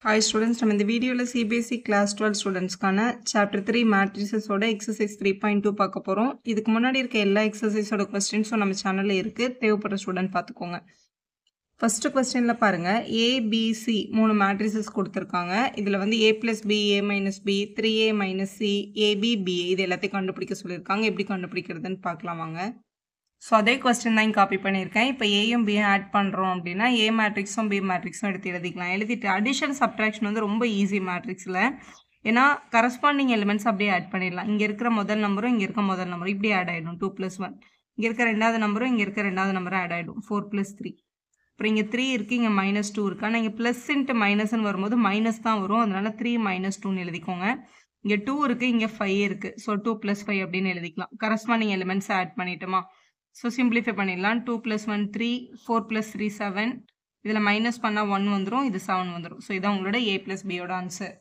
Hi students, நம்ம இந்த வீடியோல CBSE Class 12 ஸ்டூடெண்ட்ஸ்க்கான Chapter 3 மேட்ரிசஸோட எக்ஸசைஸ் 3.2 பார்க்க போகிறோம். இதுக்கு முன்னாடி இருக்க எல்லா எக்ஸசைஸோட கொஸ்டின்ஸும் நம்ம சேனலில் இருக்குது. தேவைப்படுற ஸ்டூடெண்ட் பார்த்துக்கோங்க. ஃபஸ்ட்டு கொஸ்டினில் பாருங்கள், ABC 3 மேட்ரிசஸ் கொடுத்துருக்காங்க. இதில் வந்து A + B, A - B, 3A - C, AB, BA இது எல்லாத்தையும் கண்டுபிடிக்க சொல்லியிருக்காங்க. எப்படி கண்டுபிடிக்கிறதுன்னு பார்க்கலாம் வாங்க. ஸோ அதே கொஸ்டின் தான் காப்பி பண்ணியிருக்கேன். இப்போ ஏயும் பியும் ஆட் பண்ணுறோம் அப்படின்னா ஏ மேட்ரிக்ஸும் பி மேட்ரிக்ஸும் எடுத்து எழுதிக்கலாம். எழுதிட்டு அடிஷன் சப்ட்ராக்ஷன் வந்து ரொம்ப ஈஸி மேட்ரிக்ஸில். ஏன்னா கரஸ்பாண்டிங் எலிமெண்ட்ஸ் அப்படியே ஆட் பண்ணிடலாம். இங்கே இருக்கிற முதல் நம்பரும் இங்கே இருக்க முதல் நம்பரும் இப்படி ஆட் ஆகிடும். 2 + 1. இங்கே இருக்க ரெண்டாவது நம்பரும் இங்கே இருக்க ரெண்டாவது நம்பரும் ஆட் ஆகிடும். 4 + 3. அப்புறம் இங்கே 3 இருக்குது, இங்கே -2 இருக்குது. ஆனால் இங்கே ப்ளஸ் இன்ட்டு மைனஸ்ன்னு வரும்போது மைனஸ் தான் வரும். அதனால 3 - 2ன்னு எழுதிக்கோங்க. இங்கே 2 இருக்குது, இங்கே 5 இருக்குது. ஸோ 2 + 5 அப்படின்னு எழுதிக்கலாம். கரஸ்பாண்டிங் எலிமெண்ட்ஸ் ஆட் பண்ணிட்டோமா? ஸோ சிம்பிளிஃபை பண்ணிடலாம். 2 + 1 3, 4 + 3 7. இதில் மைனஸ் பண்ணால் 1 வந்துடும், இது 7 வந்துடும். ஸோ இதான் உங்களோட A + Bயோட ஆன்சர்.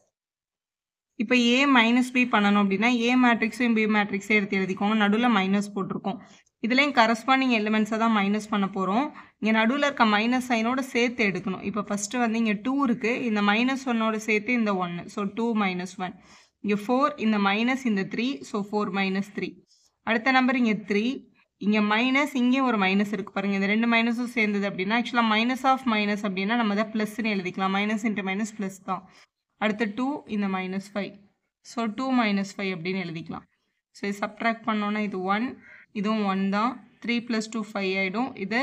இப்போ A - B பண்ணணும் அப்படின்னா A மேட்ரிக்ஸையும் B மேட்ரிக்ஸையும் எடுத்து எழுதிக்கோங்க. நடுவில் மைனஸ் போட்டிருக்கோம். இதுலேயும் கரஸ்பாண்டிங் எலிமெண்ட்ஸை தான் மைனஸ் பண்ண போகிறோம். இங்கே நடுவில் இருக்க மைனஸ் சைனோட சேர்த்து எடுக்கணும். இப்போ ஃபஸ்ட்டு வந்து இங்கே 2 இருக்குது, இந்த -1ஓட சேர்த்து இந்த 1. ஸோ 2 - 1. இங்கே 4, இந்த மைனஸ் இந்த 3. ஸோ 4 - 3. அடுத்த நம்பர் இங்கே 3, இங்கே மைனஸ், இங்கேயும் ஒரு மைனஸ் இருக்குது பாருங்கள். இந்த ரெண்டு மைனஸும் சேர்ந்தது அப்படின்னா ஆக்சுவலாக மைனஸ் ஆஃப் மைனஸ் அப்படின்னா நம்ம தான் ப்ளஸ்ன்னு எழுதிக்கலாம். மைனஸ் இன்ட்டு மைனஸ் ப்ளஸ் தான். அடுத்து 2, இந்த -5. ஸோ 2 - 5 அப்படின்னு எழுதிக்கலாம். ஸோ இது சப்ட்ராக்ட் பண்ணோன்னா இது 1, இதுவும் 1 தான். 3 + 2 5 ஆகிடும். இது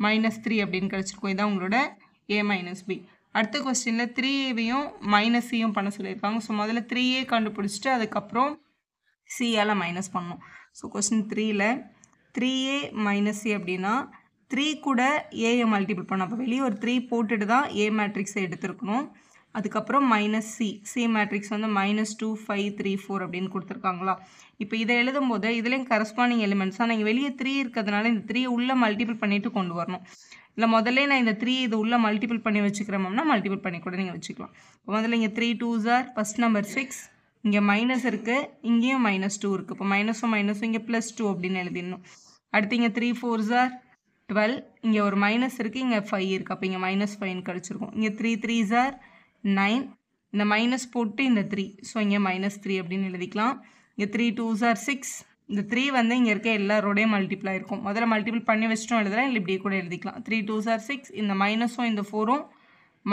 -3 அப்படின்னு கிடச்சிருக்கும். இதான் உங்களோட A - B. அடுத்த கொஸ்டினில் 3Aவையும் -Cயும் பண்ண சொல்லியிருக்காங்க. ஸோ முதல்ல 3A கண்டுபிடிச்சிட்டு அதுக்கப்புறம் Cயால் மைனஸ் பண்ணணும். ஸோ கொஸ்டின் 3ல் 3A - C அப்படின்னா 3 கூட ஏயை மல்டிபிள் பண்ணணும். அப்போ வெளியே ஒரு 3 போட்டுட்டு தான் A மேட்ரிக்ஸை எடுத்துருக்கணும். அதுக்கப்புறம் C மேட்ரிக்ஸ் வந்து -2 5 3 4 அப்படின்னு கொடுத்துருக்காங்களா. இப்போ இதை எழுதும்போது இதுலேயும் கரஸ்பாண்டிங் எலிமெண்ட்ஸ் தான். நீங்கள் வெளியே 3 இருக்கிறதுனால இந்த 3 உள்ளே மல்டிபிள் பண்ணிவிட்டு கொண்டு வரணும். இல்லை முதல்ல நான் இந்த 3 இது உள்ளே மல்டிபிள் பண்ணி வச்சுக்கிறோம்னா மல்டிபிள் பண்ணி கூட நீங்கள் வச்சுக்கலாம். இப்போ முதல்ல இங்கே 3 2s are ஃபஸ்ட் நம்பர் 6. இங்கே மைனஸ் இருக்குது, இங்கேயும் -2 இருக்குது. இப்போ மைனஸும் இங்கே +2 அப்படின்னு எழுதிடணும். அடுத்து இங்கே 3 4s are 12. இங்கே ஒரு மைனஸ் இருக்குது, இங்கே 5 இருக்குது. அப்போ இங்கே -5 கிடச்சிருக்கும். இங்கே 3 3s are 9. இந்த மைனஸ் போட்டு இந்த 3. ஸோ இங்கே -3 அப்படின்னு எழுதிக்கலாம். இங்கே 3 2s are 6. இந்த 3 வந்து இங்கே இருக்க எல்லாரோடையும் மல்டிப்ளை இருக்கும். முதல்ல மல்டிபிள் பண்ணி வச்சுட்டும் எழுதலாம், இல்லை இப்படியே கூட எழுதிக்கலாம். 3 2s are 6. இந்த மைனஸும் இந்த 4ம்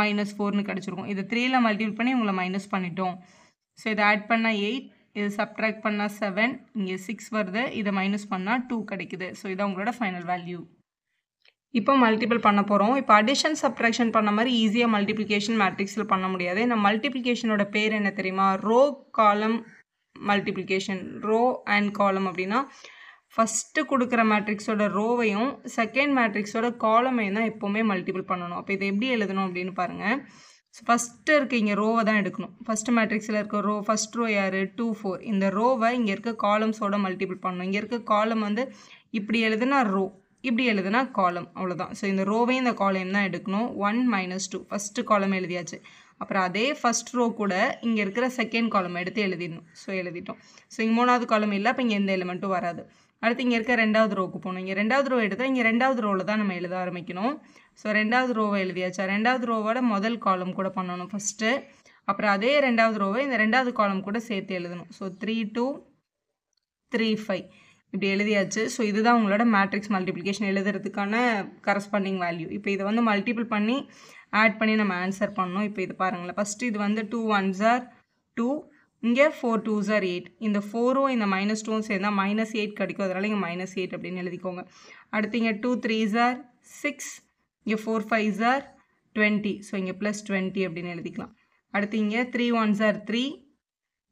-4ன்னு கிடச்சிருக்கும். இதை 3ல் மல்டிபிள் பண்ணி உங்களை மைனஸ் பண்ணிட்டோம். ஸோ இதை ஆட் பண்ணால் 8, இது சப்ட்ராக்ட் பண்ணால் 7, இங்கே 6 வருது, இதை மைனஸ் பண்ணால் 2 கிடைக்குது. ஸோ இதான் உங்களோட ஃபைனல் வேல்யூ. இப்போ மல்டிபிள் பண்ண போகிறோம். இப்போ அடிஷன் சப்ட்ராக்ஷன் பண்ண மாதிரி ஈஸியாக மல்டிப்ளிகேஷன் மேட்ரிக்ஸில் பண்ண முடியாது. நம்ம மல்டிப்ளிகேஷனோட பேர் என்ன தெரியுமா? ரோ காலம் மல்டிப்ளிகேஷன். ரோ அண்ட் காலம் அப்படின்னா ஃபஸ்ட்டு கொடுக்குற மேட்ரிக்ஸோட ரோவையும் செகண்ட் மேட்ரிக்ஸோட காலமையும் தான் எப்போவுமே மல்டிபிள் பண்ணணும். அப்போ இதை எப்படி எழுதணும் அப்படின்னு பாருங்கள். ஃபஸ்ட்டு இருக்க இங்கே ரோவை தான் எடுக்கணும். ஃபஸ்ட்டு மேட்ரிக்ஸில் இருக்க ரோ, ஃபஸ்ட் ரோ யார்? 2 4. இந்த ரோவை இங்கே இருக்க காலம்ஸோட மல்டிபிள் பண்ணணும். இங்கே இருக்க காலம் வந்து இப்படி எழுதுனா ரோ, இப்படி எழுதுனா காலம், அவ்வளோதான். ஸோ இந்த ரோவையும் இந்த காலம் தான் எடுக்கணும். 1 - 2 ஃபஸ்ட்டு காலம் எழுதியாச்சு. அப்புறம் அதே ஃபஸ்ட் ரோ கூட இங்கே இருக்கிற செகண்ட் காலம் எடுத்து எழுதிடணும். ஸோ எழுதிட்டோம். ஸோ இங்கே மூணாவது காலம் இல்லை, அப்போ இங்கே எந்த எலிமெண்ட்டும் வராது. அடுத்து இங்கே இருக்க ரெண்டாவது ரோவுக்கு போகணும். இங்கே ரெண்டாவது ரோ எடுத்தால் இங்கே ரெண்டாவது ரோவில் தான் நம்ம எழுத ஆரம்பிக்கணும். ஸோ ரெண்டாவது ரோவை எழுதியாச்சா? ரெண்டாவது ரோவோட முதல் காலம் கூட பண்ணணும் ஃபஸ்ட்டு. அப்புறம் அதே ரெண்டாவது ரோவை இந்த ரெண்டாவது காலம் கூட சேர்த்து எழுதணும். ஸோ 3 2 3 5 இப்படி எழுதியாச்சு. ஸோ இதுதான் உங்களோட மேட்ரிக்ஸ் மல்டிப்ளிகேஷன் எழுதுறதுக்கான கரஸ்பாண்டிங் வேல்யூ. இப்போ இதை வந்து மல்டிபிள் பண்ணி ஆட் பண்ணி நம்ம ஆன்சர் பண்ணணும். இப்போ இது பாருங்களேன். ஃபஸ்ட்டு இது வந்து 2 1s are 2. இங்கே 4 2s are 8. இந்த 4ம் இந்த -2ம் சேர்ந்தால் -8 கிடைக்கும். அதனால் இங்கே -8 அப்படின்னு எழுதிக்கோங்க. அடுத்து இங்கே 2 3s are 6. இங்கே 4 5s are 20. ஸோ இங்கே +20 அப்படின்னு எழுதிக்கலாம். அடுத்து இங்கே 3 1s are 3.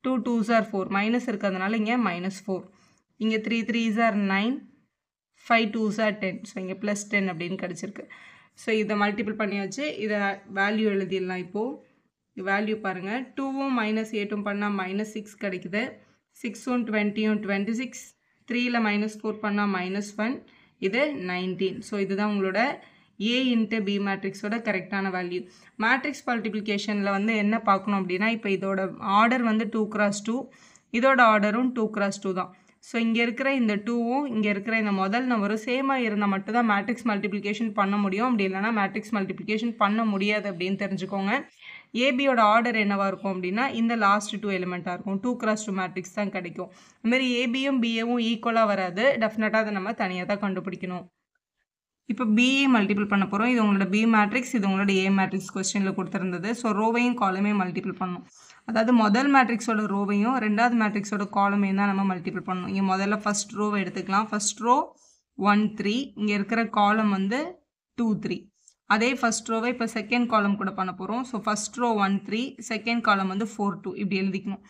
2 2s are 4. Minus இருக்கிறதுனால இங்கே -4. இங்கே 3 3s are 9. 5 2s are 10. So இங்கே +10 அப்படின்னு கிடச்சிருக்கு. ஸோ இதை மல்டிபிள் பண்ணியாச்சு. இதை வேல்யூ எழுதிடலாம். இப்போது வேல்யூ பாருங்கள். 2ம் -8ம் பண்ணால் -6 கிடைக்குது. 6ம் 20ம் 26. 3ல் -4 பண்ணால் -1. இது 19. ஸோ இதுதான் உங்களோட A × B மேட்ரிக்ஸோட கரெக்டான வேல்யூ. மேட்ரிக்ஸ் மல்டிப்ளிகேஷனில் வந்து என்ன பார்க்கணும் அப்படின்னா, இப்போ இதோட ஆர்டர் வந்து 2 × 2, இதோட ஆர்டரும் 2 × 2 தான். ஸோ இங்கே இருக்கிற இந்த 2வும் இங்கே இருக்கிற இந்த முதல் நம்பரும் சேமாக இருந்தால் மட்டும்தான் மேட்ரிக்ஸ் மல்டிப்ளிகேஷன் பண்ண முடியும். அப்படி இல்லைனா மேட்ரிக்ஸ் மல்டிப்ளிகேஷன் பண்ண முடியாது அப்படின்னு தெரிஞ்சுக்கோங்க. ஏபியோட ஆர்டர் என்னவாக இருக்கும் அப்படின்னா இந்த லாஸ்ட் 2 எலிமெண்ட்டாக இருக்கும். 2x2 மேட்ரிக்ஸ் தான் கிடைக்கும். அதுமாதிரி ஏபியும் பிஏவும் ஈக்குவலாக வராது. டெஃபினட்டாக அதை நம்ம தனியாக தான் கண்டுபிடிக்கணும். இப்போ பிஏ மல்டிபிள் பண்ண போகிறோம். இது உங்களோட பி மேட்ரிக்ஸ், இது உங்களோட ஏ மேட்ரிக்ஸ் கொஸ்டினில் கொடுத்துருந்தது. ஸோ ரோவையும் காலமையும் மல்டிபிள் பண்ணணும். அதாவது முதல் மேட்ரிக்ஸோட ரோவையும் ரெண்டாவது மேட்ரிக்ஸோட காலமையும் தான் நம்ம மல்டிபிள் பண்ணணும். இங்கே முதல்ல ஃபர்ஸ்ட் ரோவை எடுத்துக்கலாம். ஃபர்ஸ்ட் ரோ 1 3, இங்கே இருக்கிற காலம் வந்து 2 3. அதே ஃபர்ஸ்ட் ரோவை இப்போ செகண்ட் காலம் கூட பண்ண போகிறோம். So first row 1 3, second column வந்து 4 2 இப்படி எழுதிக்கணும்.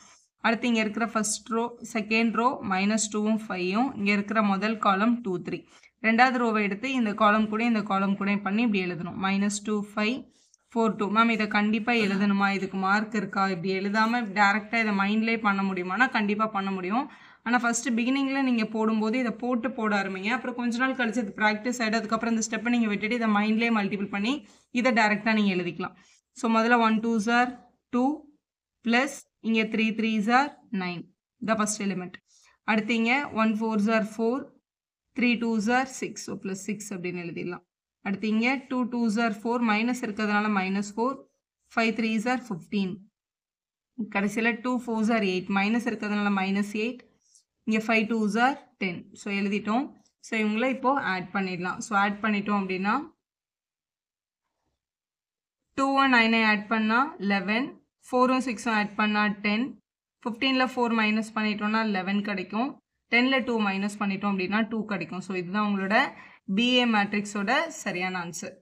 அடுத்து இங்கே இருக்கிற ஃபர்ஸ்ட் ரோ செகண்ட் ரோ -2ம் 5ம், இங்கே இருக்கிற முதல் காலம் 2 3. ரெண்டாவது ரோவை எடுத்து இந்த காலம் கூட இந்த காலம் கூட பண்ணி இப்படி எழுதணும். -2 5 4 2. மேம் இதை கண்டிப்பாக எழுதணுமா, இதுக்கு மார்க் இருக்கா, இப்படி எழுதாமல் டேரெக்டாக இதை மைண்ட்லேயே பண்ண முடியுமானா கண்டிப்பாக பண்ண முடியும். ஆனால் ஃபஸ்ட்டு பிகினிங்கில் நீங்கள் போடும்போது இதை போட ஆரம்பிங்க. அப்புறம் கொஞ்ச நாள் கழிச்சு அது ப்ராக்டிஸ் ஆகிடும். அதுக்கப்புறம் இந்த ஸ்டெப்பை நீங்கள் விட்டுட்டு இதை மைண்ட்லேயே மல்டிபிள் பண்ணி இதை டேரெக்டாக நீங்கள் எழுதிக்கலாம். ஸோ முதல்ல 1 2s are 2 ப்ளஸ் இங்கே 3 3s are 9. இதான் ஃபஸ்ட் எலிமெண்ட். அடுத்து இங்கே 1 4s are 4, 3 2s are 6. So plus 6 அப்படின்னு எழுதிடலாம். அடுத்து இங்கே 2 2s are 4, மைனஸ் இருக்கிறதுனால -4, 5 3s are 15. கடைசியில் 2 4s are 8, மைனஸ் இருக்கிறதுனால -8, இங்கே 5 2s are 10. ஸோ எழுதிட்டோம். ஸோ இவங்கள இப்போது ஆட் பண்ணிடலாம். ஸோ ஆட் பண்ணிட்டோம் அப்படின்னா 2 9 ஆட் பண்ணால் 11, 4 6 ஆட் பண்ணால் 10, 15ல் 4 மைனஸ் பண்ணிட்டோம்னா 11 கிடைக்கும். 10ல் 2 மைனஸ் பண்ணிட்டோம் அப்படின்னா 2 கிடைக்கும். ஸோ இதுதான் உங்களோட பிஏ மேட்ரிக்ஸோட சரியான ஆன்சர்.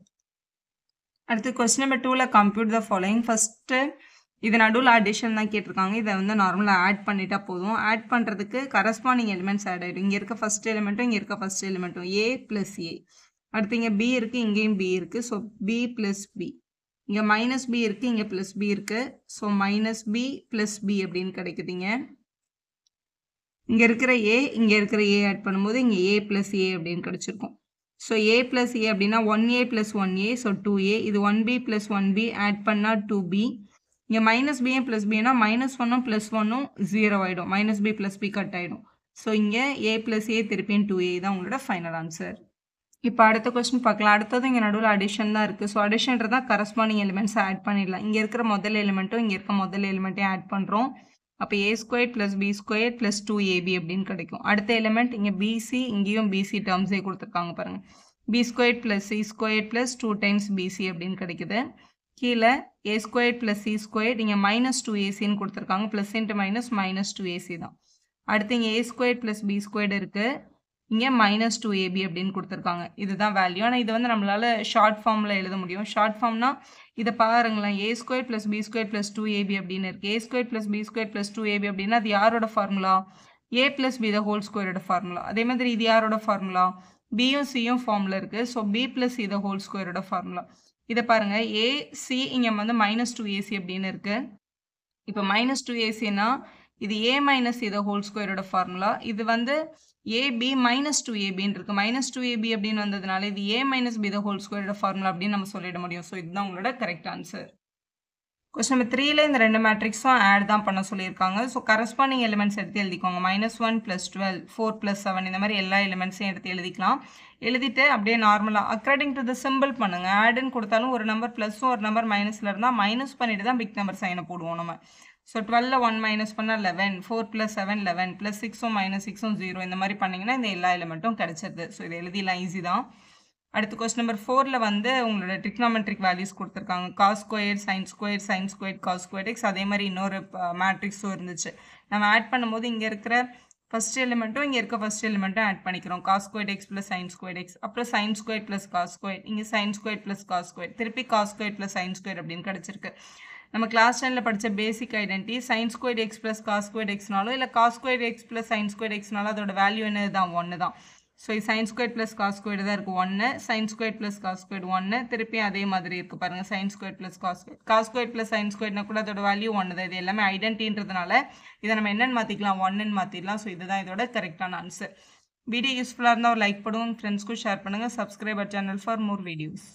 அடுத்து கொஸ்டின் நம்பர் 2ல் கம்ப்யூட் த ஃபாலோயிங். ஃபஸ்ட்டு இது நடுவில் அடிஷன் தான் கேட்டிருக்காங்க. இதை வந்து நார்மலாக ஆட் பண்ணிட்டா போதும். ஆட் பண்ணுறதுக்கு கரஸ்பாண்டிங் எலிமெண்ட்ஸ் ஆட் ஆகிடும். இங்கே இருக்க ஃபஸ்ட் எலிமெண்ட்டும் இங்கே இருக்க ஃபஸ்ட் எலிமெண்ட்டும் ஏ ப்ளஸ் ஏ. அடுத்து இங்கே பி இருக்குது, இங்கேயும் பி இருக்குது. So b plus b. இங்கே மைனஸ் பி இருக்குது, இங்கே ப்ளஸ் பி இருக்குது. So minus b plus b அப்படின்னு கிடைக்குதுங்க. இங்கே இருக்கிற ஏ இங்கே இருக்கிற ஏ ஆட் பண்ணும்போது இங்கே ஏ ப்ளஸ் ஏ அப்படின்னு கிடச்சிருக்கும். ஸோ ஏ ப்ளஸ் ஏ அப்படின்னா 1a plus 1a, so 2a. இது 1b ப்ளஸ் 1b ஆட் பண்ணால் 2b. இங்கே மைனஸ் பிஏ ப்ளஸ் பின்னா -1ம் +1ம் 0 ஆகிடும். Minus b plus b cut ஆகிடும். ஸோ இங்கே ஏ ப்ளஸ் ஏ திருப்பியும் 2a தான் உங்களோட ஃபைனல் ஆன்சர். இப்போ அடுத்த கொஸ்டின் பார்க்கலாம். அடுத்தது இங்கே நடுவில் அடிஷன் தான் இருக்குது. ஸோ அடிஷன்றதான் கரஸ்பாண்டிங் எலிமெண்ட்ஸ் ஆட் பண்ணிடலாம். இங்கே இருக்கிற முதல் எலிமெண்ட்டும் இங்கே இருக்க முதல் எலிமெண்ட்டையும் ஆட் பண்ணுறோம். அப்போ a² + b² + 2ab அப்படின்னு கிடைக்கும். அடுத்த எலிமெண்ட் இங்கே பிசி, இங்கேயும் பிசி டேர்ம்ஸே கொடுத்துருக்காங்க பாருங்கள். b² + c² + 2 டைம்ஸ் பிசி அப்படின்னு கிடைக்குது. கீழே a² + c², இங்கே -2ac கொடுத்துருக்காங்க. ப்ளஸ் இன்ட்டு மைனஸ் -2ac தான். அடுத்து இங்கே a² + b² இருக்குது. இங்கே -2ab அப்படின்னு கொடுத்துருக்காங்க. இதுதான் வேல்யூ. ஆனால் இது வந்து நம்மளால் ஷார்ட் ஃபார்மில் எழுத முடியும். ஷார்ட் ஃபார்ம்னா இதை பாருங்களேன். a² + b² + 2ab அப்படின்னு இருக்குது. a² + b² + 2ab அப்படின்னா அது யாரோட formula? a + b the whole ஸ்கொயரோட ஃபார்முலா. அதே மாதிரி இது யாரோட ஃபார்முலா? பியும் சியும் ஃபார்மில் இருக்குது. So b + c the whole ஸ்கொயரோட ஃபார்முலா. இதை பாருங்கள். ac இங்கே வந்து -2ac அப்படின்னு இருக்குது. இப்போ -2acனா இது a - c த ஹோல் ஸ்கொயரோட ஃபார்முலா. இது வந்து ab -2abன்னு இருக்குது. -2ab அப்படின்னு வந்ததுனால இது a - b த ஹோல் ஸ்கொயரோட ஃபார்முலா அப்படின்னு நம்ம சொல்லிட முடியும். ஸோ இதுதான் உங்களோட கரெக்ட் ஆன்சர். கொஸ்டின் நம்பர் 3ல் இந்த ரெண்டு மேட்ரிக்ஸும் ஆட் தான் பண்ண சொல்லியிருக்காங்க. ஸோ கரஸ்பாண்டிங் எலிமெண்ட்ஸ் எடுத்து எழுதிக்கோங்க. -1 + 12, 4 + 7 இந்த மாதிரி எல்லா எலிமெண்ட்ஸையும் எடுத்து எழுதிக்கலாம். எழுதிட்டு அப்படியே நார்மலாக அக்கார்டிங் டு த சிம்பிள் பண்ணுங்கள். ஆடுன்னு கொடுத்தாலும் ஒரு நம்பர் ப்ளஸும் ஒரு நம்பர் மைனஸில் இருந்தால் மைனஸ் பண்ணிட்டு தான் பிக் நம்பர் சைனை போடுவோம் நம்ம. ஸோ 12ல் 1 மைனஸ் பண்ணால் 11, 4 + 7 11, ப்ளஸ் 6ம் -6ம் 0 இந்த மாதிரி பண்ணிங்கன்னா இந்த எல்லா எலிமெண்ட்டும் கிடச்சிருது. ஸோ இது எழுதிலாம் ஈஸி தான். அடுத்து கொஸ்டின் நம்பர் 4ல் வந்து உங்களோட ட்ரிக்னாமெட்ரிக் வேல்யூஸ் கொடுத்துருக்காங்க. cos², sin², sin², cos²x. அதே மாதிரி இன்னொரு மேட்ரிக்ஸும் இருந்துச்சு. நம்ம ஆட் பண்ணும்போது இங்கே இருக்கிற ஃபஸ்ட் எலிமெண்ட்டும் இங்கே இருக்க ஃபஸ்ட் எலிமெண்ட்டும் ஆட் பண்ணிக்கிறோம். cos² + sin²x. அப்புறம் sin² + cos². இங்கே sin² + cos². திருப்பி cos² + sin² அப்படின்னு கிடச்சிருக்கு. நம்ம கிளாஸ் 10ல் படித்த பேசிக் ஐடென்டிட்டி sin²x + cos²xனாலும் இல்லை cos²x + sin²xனாலும் அதோட வேல்யூ என்னது தான் 1 தான். ஸோ இது sin² + cos² தான் இருக்குது 1, sin² + cos² 1, திருப்பி அதே மாதிரி இருக்குது பாருங்கள். sin² + cos², cos² + sin²னா கூட அதோட வேல்யூ 1 தான். இது எல்லாமே ஐடென்டின்றதுனால இதை நம்ம என்னென்னு மாற்றிக்கலாம், 1ன்னு மாற்றிடலாம். ஸோ இதுதான் இதோட கரெக்டான ஆன்சர். வீடியோ யூஸ்ஃபுல்லாக இருந்தால் ஒரு லைக் பண்ணுங்கள், ஃப்ரெண்ட்ஸ்க்கும் ஷேர் பண்ணுங்கள். Subscribe our channel for more videos.